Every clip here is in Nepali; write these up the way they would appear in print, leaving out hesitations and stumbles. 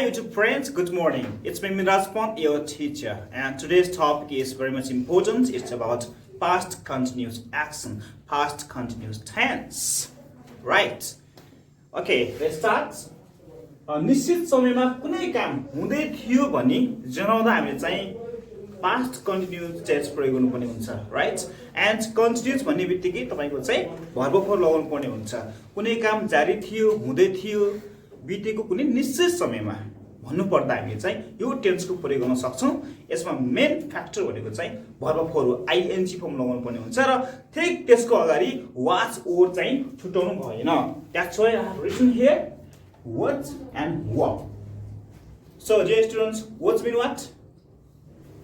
YouTube friends, good morning. It's me Miraj, your teacher, and today's topic is very much important. It's about past continuous action, past continuous tense. Right? Okay, let's start. निश्चित समयमा कुनै काम हुँदै थियो भनी जनाउँदा हामीले चाहिँ past continuous tense प्रयोग गर्नुपर्ने हुन्छ, right? And continuous भन्ने बित्तिकै तपाईको चाहिँ verb for लगाउनु पर्ने हुन्छ. कुनै काम जारी थियो, हुँदै थियो, बितेको कुनै निश्चित समयमा भन्नु पर्दा हामीले चाहिँ यो टेन्स को प्रयोग गर्न सक्छौं. यसमा मेन फ्याक्टर भनेको चाहिँ verb for ing फर्म लगाउनु पर्ने हुन्छ र ठिक त्यसको अगाडि was or चाहिँ छुटाउनु भएन. That's why I have written here was and were. So dear students, was mean what?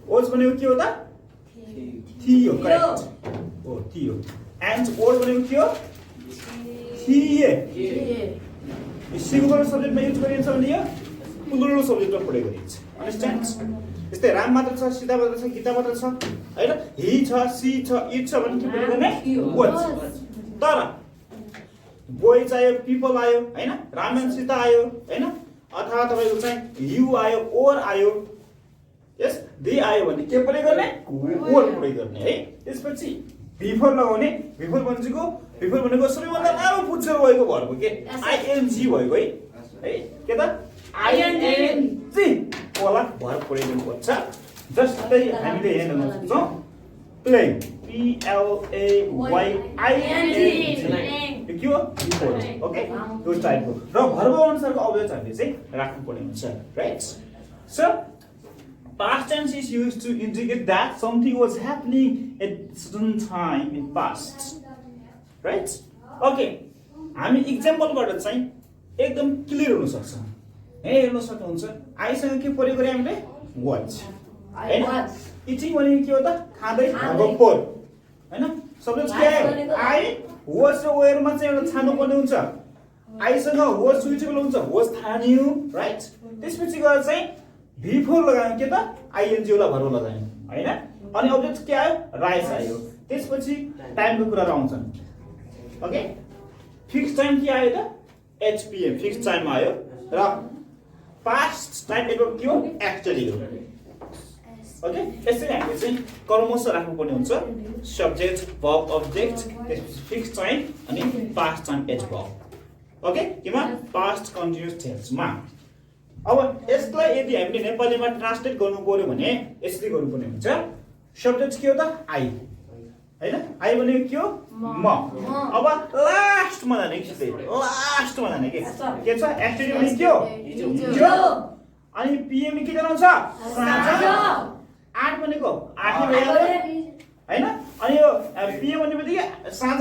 Was भनेको के हो त? थियो, correct. Oh, थियो. And or भनेको के हो? थिए. सिंगुलर सब्जेक्टमा युज गरिन्छ भने यो प्लुरल सब्जेक्टमा प्रयोग गरिन्छ. अन्डरस्ट्यान्ड? यस्तै राम मात्र छ, सीता मात्र छ, गीता मात्र छ, हैन? ही छ, सी छ, इट छ भने के प्रयोग गर्ने? was. तर बोय चाहियो, पिपल आयो, हैन? राम र सीता आयो, हैन? अथवा तपाईको चाहिँ यु आयो, ओर आयो, यस दे आयो भने के प्रयोग गर्ने? ओर प्रयोग गर्ने है. त्यसपछि बिफोर लगाउने. बिफोर भनेको सबैभन्दा लामो पुच्छर भएको भर्ब के आइएनजी भएको है. है के त आइएनजी वाला भर्ब प्रयोग गर्नुपर्छ. जस्तै हामीले हेर्न सक्छौं playing P L A Y I N G के हो बिफोर. ओके त्यो टाइपको र भर्ब अनुसारको अब्जेक्ट हामीले चाहिँ राख्नु पर्ने हुन्छ, right? So past tense is used to indicate that something was happening at certain time in past. Right? Okay. हामी एक्जाम्पलबाट चाहिँ एकदम क्लियर हुन सक्छ. हेर्न सक्नुहुन्छ. आइसँग के प्रयोग गरे हामीले? watch. हैन? इटिङ भनेको के हो त? खाँदै verb for. हैन? सब्जेक्ट के आयो? I was र were मा चाहिँ एउटा छान्नु पर्ने हुन्छ. आइसँग was सुइटेबल हुन्छ. was थान्यो, राइट? त्यसपछि गएर चाहिँ बिफोर लगायौं के त आइएनजी वाला भर्ब लगायौं, हैन? अनि अब्जेक्ट के आयो? राइस आयो. त्यसपछि टाइमको कुराहरु आउँछन्. ओके? फिक्स टाइम के आयो त? एचपीएम फिक्स टाइम आयो र पास्ट टाइम एडभर्ब के हो? एक्चुअली हो. ओके? यसरी हामीले चाहिँ कर्मश राख्नु पर्ने हुन्छ. सब्जेक्ट, वर्ब, अब्जेक्ट, त्यसपछि फिक्स टाइम अनि पास्ट टाइम एडभर्ब. ओके? केमा? पास्ट कन्टिन्युअस टेन्स मा. अब यसलाई यदि हामीले नेपालीमा ट्रान्सलेट गर्नु पर्यो भने यसरी गर्नुपर्ने हुन्छ. सब्जेक्ट के हो त? आई. हैन? आई भनेको के हो? म. अब लास्टमा जाने के छ? लास्टमा जाने के छ? एक्चुअली भनेको के हो? हिजो. अनि पीएम के जनाउँछ? साँझ. 8 भनेको 8 भइहाल्यो, हैन? अनि यो पीएम भनेपछि साँझ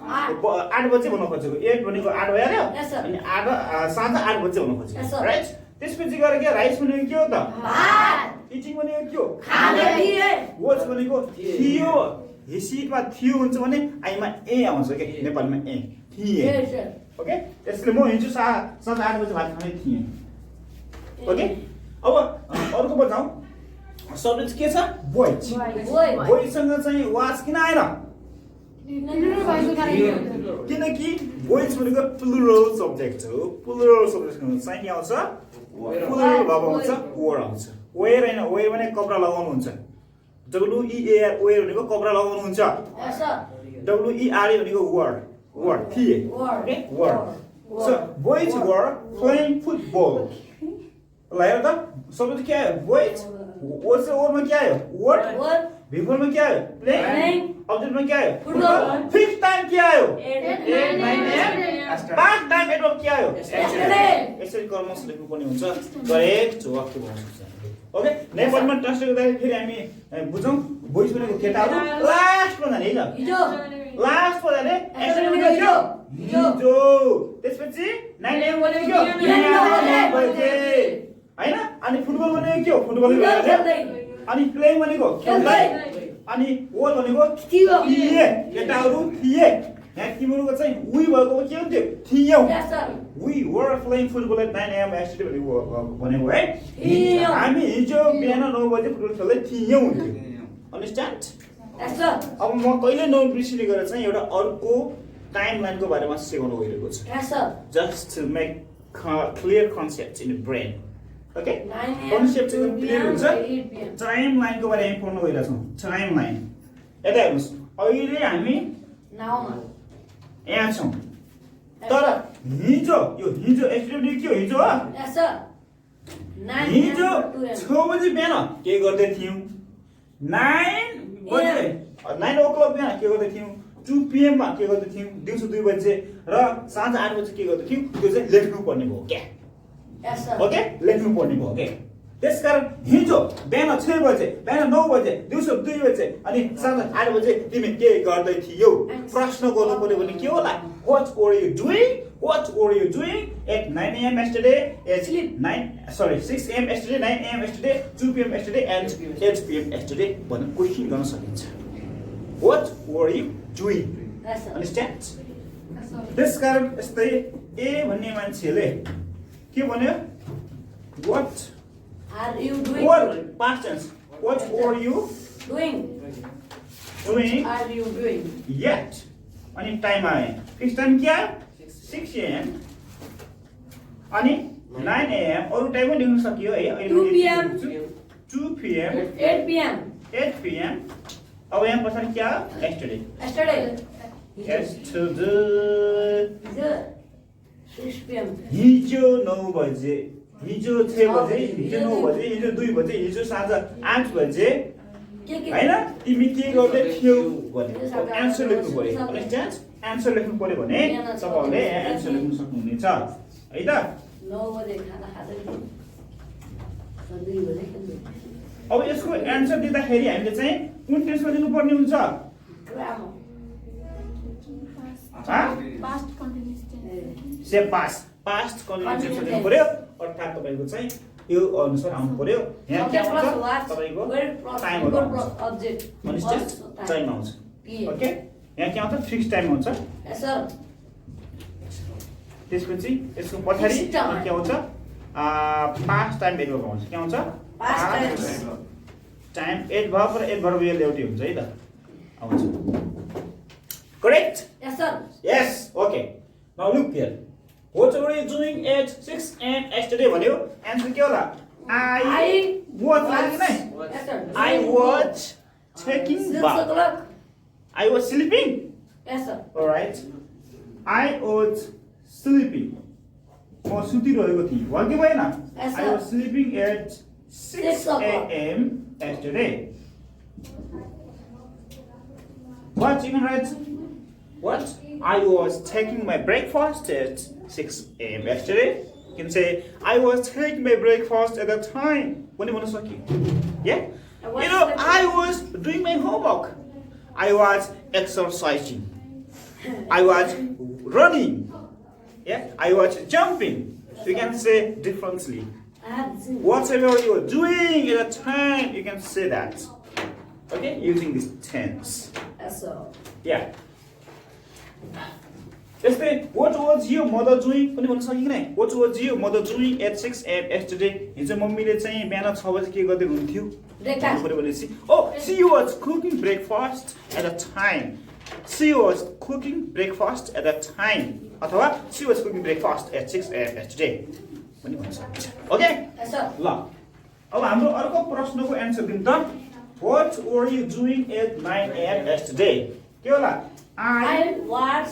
8 बजे भन्नु खोजेको. 8 भनेको 8 भइहाल्यो. अनि 8 साँझ 8 बजे भन्नु खोजेको, राइट? त्यसपछि गएर के राइस भनेको के हो त? भात. इटिङ भनेको के हो? खाँदै थिए. वाच भनेको थियो. हिसिटमा थियो हुन्छ भने आइमा ए आउँछ के नेपालीमा ए थिए. ओके? त्यसले म हिजो साँझ 8 बजे भात खाँदै थिए. ओके? अब अर्को बताऊ. सब्जेक्ट के छ? बोय. बोयसँग चाहिँ वाच किन आएन? किनकि बोइज भनेको प्लुरल सब्जेक्ट हो. प्लुरल सब्जेक्ट चाहिँ के आउँछ? प्लुरल भर्ब आउँछ, वर आउँछ. वेयर हैन, वेयर भने कपडा लगाउनु हुन्छ. W E A R wear भनेको कपडा लगाउनु हुन्छ. डब्ल्यु ई आर ए भनेको वर थिए. ओके? वर. सो बोइज वर प्लेइङ फुटबल. ल हेर त सबै के आयो? बोइज. वाज र वरमा के आयो? वर. बिफोरमा के आयो? प्लेइङ. अब्जेक्टमा के आयो? फुटबल. फिक्स टाइम के आयो? 8 9 एम. पास्ट टाइम एडभर्ब के आयो? एक्चुअली. यसरी कर्मश लेख्नु पर्ने हुन्छ. करेक्ट वाक्य बनाउनु हुन्छ. ओके? नेपालमा ट्रान्सलेट गर्दाखेरि हामी बुझौं. बोइज भनेको केटाहरु लास्टमा जाने है त? हिजो. लास्टमा जाने एक्चुअली भनेको के हो? हिजो. त्यसपछि 9 एम भनेको के हो? हैन? अनि फुटबल भनेको के हो? फुटबल भइहाल्यो. अनि प्लेइङ भनेको खेल्दै. अनि वल भनेको थिए. केटाहरु थिए. यहाँ तिमीहरुको चाहिँ वी भएको के हुन्थ्यो? थियौ. We were playing football at 9 am actually भनेको है. हामी हिजो बिहान 9 बजे फुटबल खेल्दै थियौ हुन्थ्यो. अन्डरस्ट्यान्ड? अब म कहिले नबिर्सिने गरेर चाहिँ एउटा अर्को टाइमलाइनको बारेमा सिकाउन गइरहेको छु. Just to make clear concept in the brain. Okay? 9 AM, Concept 2 एकदम clear PM, हुन्छ 8 PM. टाइम लाइनको बारेमा हामी पढ्न गइरहेछौँ टाइम लाइन यता हेर्नुहोस् अहिले हामी नाउमा यहाँ छौँ तर हिजो एस्टरडे के हो हिजो हो Yes, sir. 9 हिजो AM, 2 AM. 6 बजे बिहान के गर्दै थियौँ 9 बजे 9 o'clock बिहान के गर्दै थियौँ 2 PM मा के गर्दै थियौँ दिउँसो 2 बजे र साँझ 8 बजे के गर्दै थियौँ त्यो चाहिँ लेख्नु पर्ने भयो क्या Yes, sir. ओके लेख्नु पर्ने भयो ओके त्यसकारण हिजो बिहान 6 बजे बिहान 9 बजे दिउँसो 2 बजे अनि साँझ 8 बजे तिमी के गर्दै थियौ प्रश्न गर्नु पर्यो भने के होला what were you doing at 9 AM yesterday at 6 AM yesterday 9 AM yesterday 2 PM yesterday and 8 PM yesterday भनेर क्वेशन गर्न सकिन्छ what were you doing Yes, sir. understand त्यसकारण यस्तै ए भन्ने मान्छेले के भन्यो what Are you doing? or past tense what were you Doing. doing Are you doing? yet अनि टाइम आयो फिक्स टाइम के आयो 6 AM अनि 9 AM अरु टाइम पनि लेख्न सकियो है अहिले 2 PM. 2 PM 8 PM. 8 PM अब यहाँ पछाडि के आयो yesterday Yesterday. yesterday 6 PM. हिजो 9 बजे हिजो 6 बजे हिजो 9 बजे हिजो 2 बजे हिजो साँझ 8 बजे के हैन तिमी के गर्दै थियौ भने एन्सर लेख्नु पर्यो अन्डरस्ट्यान्ड एन्सर लेख्नु पर्यो भने तपाईहरुले एन्सर लेख्न सक्नुहुनेछ है त 9 बजे खाना खाँदै थियौँ। 2 बजे खेल्दै। अब यसको एन्सर दिँदाखेरि हामीले चाहिँ कुन टेन्समा दिनु पर्ने हुन्छ ग्रामर। Past continuous tense. से पास्ट कन्टिन्युअस टेन्समा दिनु पर्यो अर्थात् तपाईको चाहिँ यो अनुसार आउनु पर्यो यहाँ के आउँछ तपाईको टाइम आउँछ object. अन्डरस्ट्यान्ड टाइम आउँछ PM. ओके यहाँ के आउँछ फिक्स टाइम आउँछ Yes, sir. त्यसपछि यसको पछाडि Fixed time. के आउँछ पास्ट टाइम एडभर्ब आउँछ के आउँछ Past tense. टाइम एडभर्ब र एडभर्ब यो एउटै हुन्छ है त आउँछ correct Yes, sir. Yes okay now look here what were you doing at 6 AM yesterday भन्यो एन्सर के होला I was Yes, sir. I was taking 6 bath o'clock. I was sleeping Yes, sir. alright I was sleeping म सुतिरहेको थिएँ हो कि भएन Yes, I sir. was sleeping at 6 o'clock. AM yesterday what you can write what I was taking my breakfast at 6 AM yesterday you can say I was taking my breakfast at that time when you want to suck yeah you know I was doing my homework I was exercising I was running yeah I was jumping you can say differently whatever you are doing at a time you can say that okay using this tense Yes, sir. yeah यस्तै what was your mother doing पनि भन्न सकिन्छ नि what was your mother doing at 6 AM yesterday हिजो मम्मीले चाहिँ बिहान 6 बजे के गर्दै हुनुहुन्थ्यो Breakfast. भन्नु भनेपछि oh she was cooking breakfast at a time she was cooking breakfast at a time अथवा she was cooking breakfast at 6 AM yesterday पनि भन्न सकिन्छ ओके Yes, sir. ल अब हाम्रो अर्को प्रश्नको एन्सर दिउँ त what were you doing at 9 AM yesterday के होला I was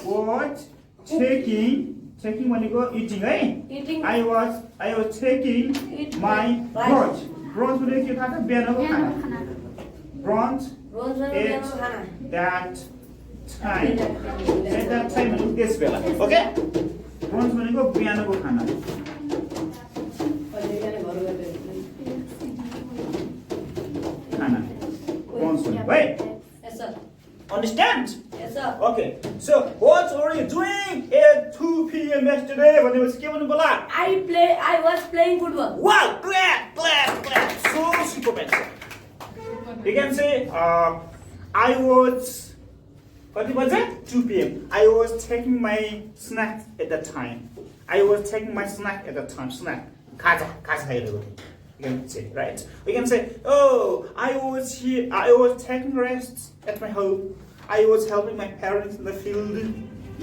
taking भनेको eating है eating. I was taking Eat my lunch. brunch भनेको के थाहा छ बिहानको खाना brunch रोज at बिहानको खाना। that time at that time भनेको त्यस बेला ओके brunch भनेको बिहानको खाना कहिले बिहान घर गएर खाना brunch भनेको है Yes, sir. understand Yes, sir. okay so what were you doing at 2 PM yesterday भनेपछि के भन्नु होला I was playing football. wow clap so super man you can say I was कति बजे 2 PM I was taking my snack at that time I was taking my snack at that time snack खाजा खाइरहेको थिएँ you can say right you can say oh I was taking rest at my home I was helping my parents in the field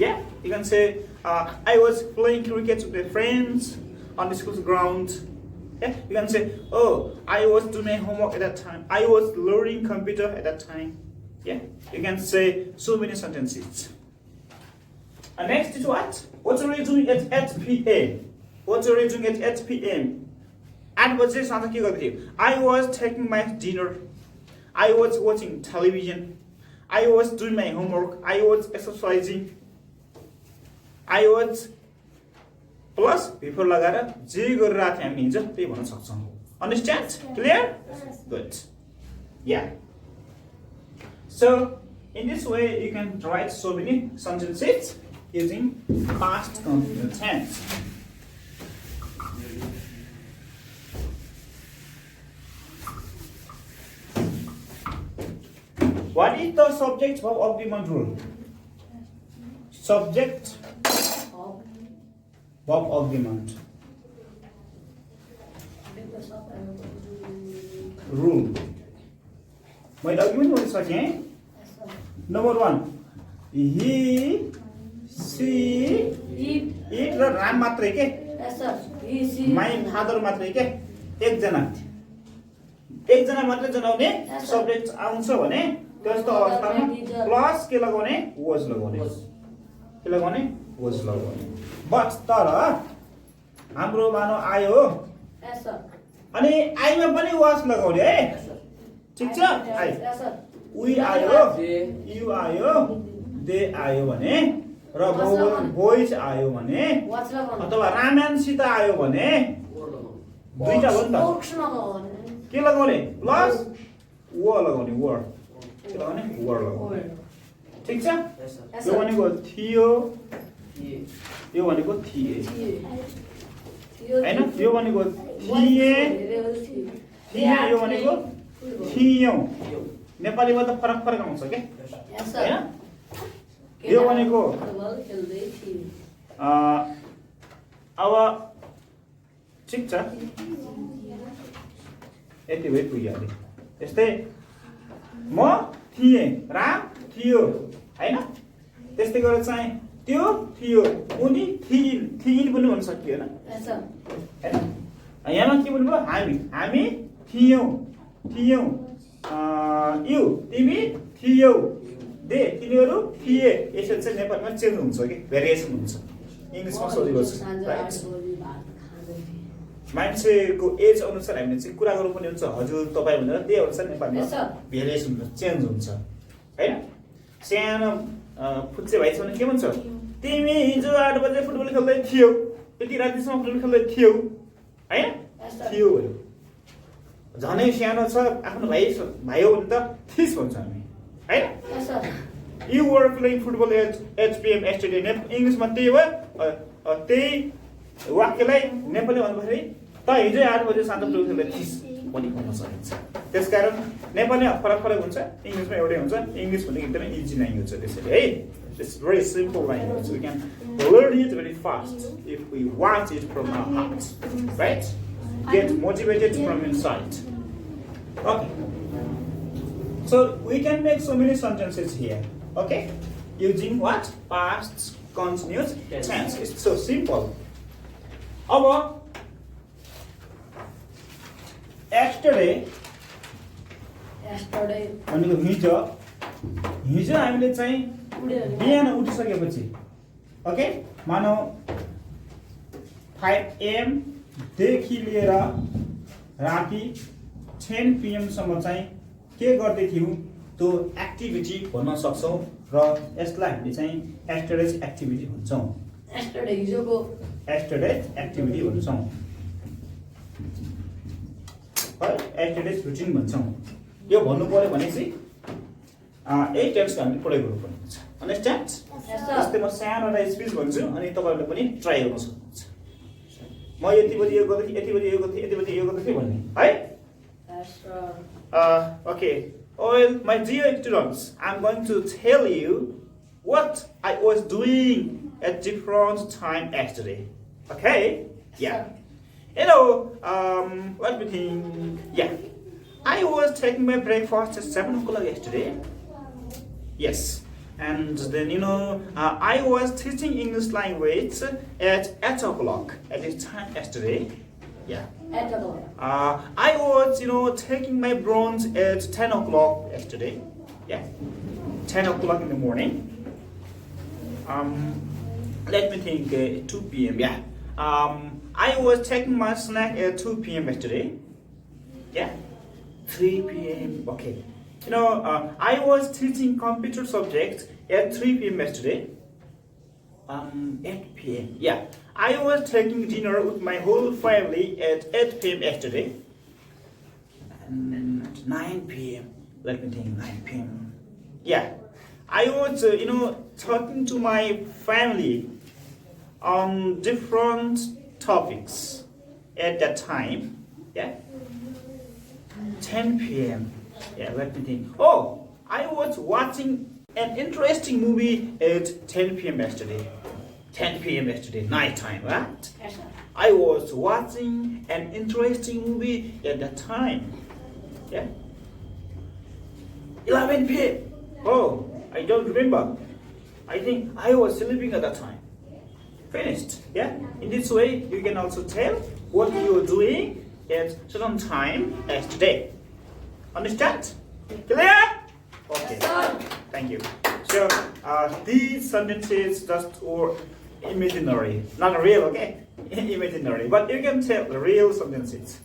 yeah you can say I was playing cricket with my friends on the school's ground. Yeah, you can say, oh, I was doing my homework at that time. I was learning computer at that time. Yeah, you can say so many sentences. And next is what? What are you doing at 8 p.m.? What are you doing at 8 p.m.? I was taking my dinner. I was watching television. I was doing my homework. I was exercising. I was plus before लगाएर जे गरिरहेको थिएँ हामी हिजो त्यही भन्न सक्छौँ. Understand? Clear? Good. Yeah. So in this way you can write so many sentences using past continuous tense. What is the subject verb agreement rule? Subject verb agreement rule. मैले अघि पनि भन्न सकेँ. Number 1, he, she, it र राम मात्रै के? My father मात्रै के? एकजना मात्रै जनाउने सब्जेक्ट आउँछ भने त्यस्तो अवस्थामा प्लस के लगाउने? was लगाउने. के लगाउने? was लगाउने. बट तर हाम्रो मानव आयो अनि आइमा पनि was लगाउने है. ठीक छ? आई. We आयो, you आयो, they आयो भने र boys आयो भने अथवा रामायण सीता आयो भने दुईटा हो नि त. के लगाउने? प्लस वर लगाउने. वर के लगाउने? वर लगाउने. ठीक छ? यो भनेको थियो, यो भनेको थिए हैन? यो भनेको थिए, थिए यो भनेको थियौं. नेपालीमा त फरक फरक आउँछ के हैन? यो भनेको अब ठिक छ. यति भए पुगिहाल्यो. त्यस्तै म थिएँ, राम थियो हैन? त्यस्तै गरेर चाहिँ त्यो थियो, उनी थिइन्, थिइन् पनि भन्न सकिएन हैन? यहाँ के भन्नुभयो? हामी थियौं, थियौं. यु तिमी थियौ, दे तिनीहरू थिए. यसरी चाहिँ नेपालीमा चेन्ज हुन्छ कि भेरिएसन हुन्छ. इङ्ग्लिसमा सजिलो छ. मान्छेको एज अनुसार हामीले चाहिँ कुरा गर्नु पनि हुन्छ. हजुर तपाईँ भनेर त्यही अनुसार नेपालीमा भेरिएसन हुन्छ, चेन्ज हुन्छ हैन? सानो फुच्चे भाइ छ भने के भन्छ? तिमी हिजो 8 बजे फुटबल खेल्दै थियौ, यति रातिसम्म फुटबल खेल्दै थियौ हैन? थियो भयो. झनै सानो छ आफ्नो भाइ हो भने त थिस भन्छ हामी हैन? You were playing football at 8 p.m. yesterday. इङ्ग्लिसमा त्यही हो. त्यही वाक्यलाई नेपाली भन्दाखेरि त हिजो 8 बजे साँझ फुटबल खेल्दै थिस पनि भन्न सकिन्छ. त्यसकारण नेपाली फरक फरक हुन्छ, इङ्ग्लिसमा एउटै हुन्छ. इङ्ग्लिस भनेको एकदमै इजी ल्याङ्ग्वेज हो. त्यसैले है, it's very simple language. We can learn it very fast if we want it from our heart, right? Get motivated from inside. Okay. So we can make so many sentences here. Okay? Using what? Past continuous tense. It's so simple. अब yesterday भनेको हिजो. हिजो हामीले चाहिँ बिहान उठिसकेपछि, ओके, मानौ 5 AM देखि लिएर राति 10 PM सम्म चाहिँ के गर्दै थियौं त्यो एक्टिभिटी भन्न सक्छौं र यसलाई हामीले चाहिँ यस्टरडेज एक्टिभिटी भन्छौं. यस्टरडे हिजोको यस्टरडेज एक्टिभिटी भन्छौं. है, यस्टरडेज रुटिन भन्छौं. यो भन्नु पर्यो भने चाहिँ यही टेन्सको हामीले प्रयोग गर्नुपर्ने हुन्छ. अन्डरस्ट्यान्ड? जस्तै म सानो एउटा स्पिच भन्छु अनि तपाईहरुले पनि ट्राई गर्न सक्नुहुन्छ. म यति बजे यो गर्दै थिएँ, यति बजे यो गर्दै थिएँ, यति बजे यो गर्दै थिएँ भन्ने है. Okay. Well, my dear students, I'm going to tell you what I was doing at different time yesterday. Okay? Yeah. Let me think. Yeah. I was taking my breakfast at 7 o'clock yesterday. Yes. And then I was teaching English language at 8 o'clock at this time yesterday. Yeah. 8 o'clock. I was taking my bronze at 10 o'clock yesterday. Yeah. 10 o'clock in the morning. Let me think. 2 p.m. Yeah. I was taking my snack at 2 p.m. yesterday. Yeah. 3 p.m. Okay. I was teaching computer subject at 3 p.m. yesterday. 8 p.m. Yeah. I was taking dinner with my whole family at 8 p.m. yesterday. And 9 p.m. Let me think. 9 p.m. Yeah. I was, talking to my family on different topics at that time. Yeah. 10 p.m. Yeah, let me think. Oh, I was watching an interesting movie at 10 p.m. yesterday. 10 p.m. yesterday, night time, right? Yes, sir. I was watching an interesting movie at that time. Yeah. 11 p.m. Oh, I don't remember. I think I was sleeping at that time. Finished. Yeah. In this way, you can also tell what you're doing at certain time as today. Understand? Clear? Okay. Yes, sir. Thank you. So these sentences just were imaginary, not real. Okay, imaginary. But you can tell the real sentences.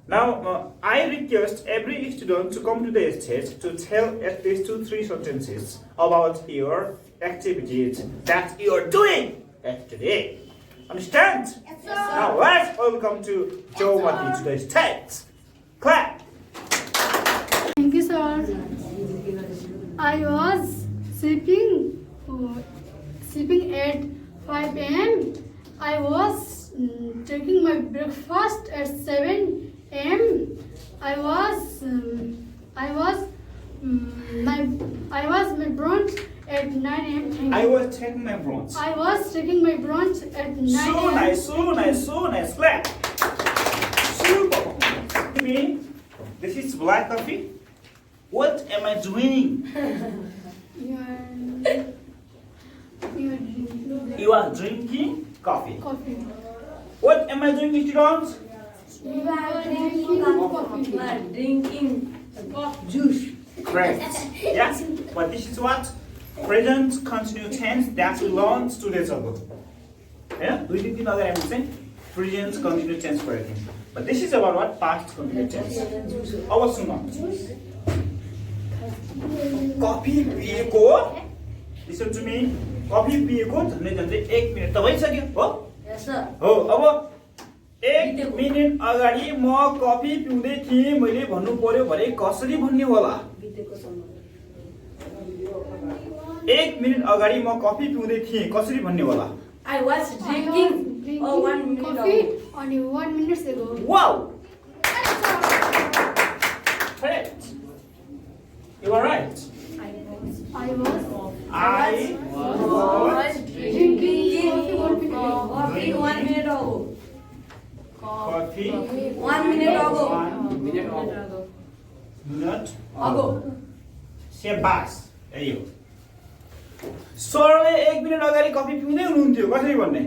Now I request every student to come to the stage to tell at least 2-3 sentences about your activities that you are doing today. Understand? Yes, sir. Now let's welcome to Joe Mati to the stage. Clap. Thank you, sir. I was sleeping at 5 a.m. I was taking my breakfast at 7 a.m. I was my brunch at 9 a.m. I was taking my bronze. I was taking my brunch at 9 So a.m. nice, so nice, so nice. Clap. Super. To me, this is black coffee. What am I doing? You are drinking coffee. Coffee. What am I doing, students? You are drinking coffee. You are drinking juice. Correct. Yes. But this is what? Present continuous tense that we learned 2 days ago. Yeah? We did another episode. Present continuous tense for everything. But this is about what? Past continuous tense. अवश्य सुन. कफी पिएको. Listen to me. कफी पिएको झन्डै झन्डै 1 मिनेट त भइसक्यो हो? Yes, sir. हो अब 1 मिनेट अगाडि म कफी पिउँदै थिएँ मैले भन्नु पर्यो भने कसरी भन्ने होला? बितेको समय. 1 मिनेट अगाडि म कफी पिउँदै थिएँ कसरी भन्ने होला? I was drinking 1 minute coffee ago. only 1 minute ago. Wow! Correct. You are right. I was I was Drinking coffee 1 minute ago. coffee 1 minute ago. 1 minute Ago. Sebas. There you. सरले 1 मिनेट अगाडि कफी पिउँदै हुनुहुन्थ्यो कसरी भन्ने?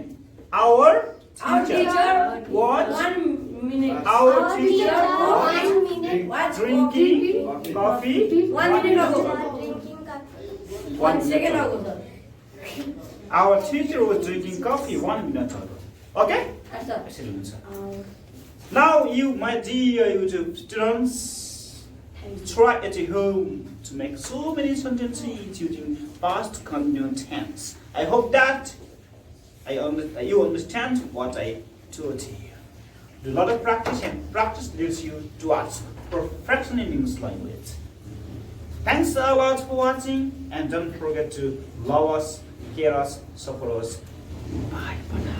Our teacher was 1 minute. our teacher Was drinking coffee 1 minute ago. 1 minute second ago. ago. Our teacher was drinking coffee 1 minute ago. Okay? Yes, sir. यसरी हुन्छ. Now you, my dear YouTube students, try at home to make so many sentences using past continuous tense. I hope that you understand what I told you. Do a lot of practice, and practice leads you towards perfection in English language. Thanks a lot for watching, and don't forget to love us, care us, support us. Bye for now.